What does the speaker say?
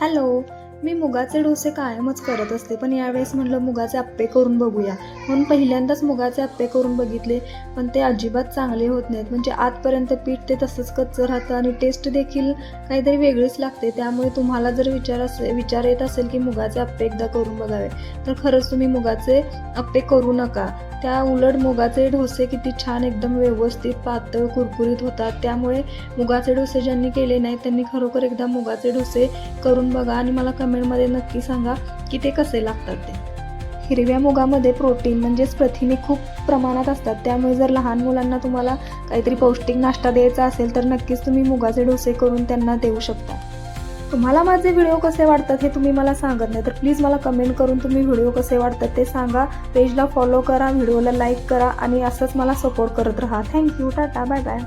Hello. मी मुगाचे डोसे कायमच करत असते, पण यावेळेस म्हटलं मुगाचे अप्पे करून बघूया. म्हणून पहिल्यांदाच मुगाचे अप्पे करून बघितले, पण ते अजिबात चांगले होत नाहीत. म्हणजे आतपर्यंत पीठ ते तसंच कच्चं राहतं आणि टेस्ट देखील काहीतरी वेगळीच लागते. त्यामुळे तुम्हाला जर विचार येत असेल की मुगाचे अप्पे एकदा करून बघावे, तर खरंच तुम्ही मुगाचे अप्पे करू नका. त्या उलट मुगाचे डोसे किती छान एकदम व्यवस्थित पातळ कुरकुरीत होतात. त्यामुळे मुगाचे डोसे ज्यांनी केले नाहीत त्यांनी खरोखर एकदा मुगाचे डोसे करून बघा आणि मला कमेंटमध्ये नक्की सांगा की ते कसे लागतात ते. हिरव्या मुगामध्ये प्रोटीन म्हणजेच प्रथिने खूप प्रमाणात असतात. त्यामुळे जर लहान मुलांना तुम्हाला काहीतरी पौष्टिक नाश्ता द्यायचा असेल तर नक्कीच तुम्ही मुगाचे डोसे करून त्यांना देऊ शकता. तुम्हाला माझे व्हिडिओ कसे वाटतात हे तुम्ही मला सांगत नाही, तर प्लीज मला कमेंट करून तुम्ही व्हिडिओ कसे वाटतात ते सांगा. पेजला फॉलो करा, व्हिडिओला लाईक करा आणि असंच मला सपोर्ट करत राहा. थँक्यू. Tata, bye bye.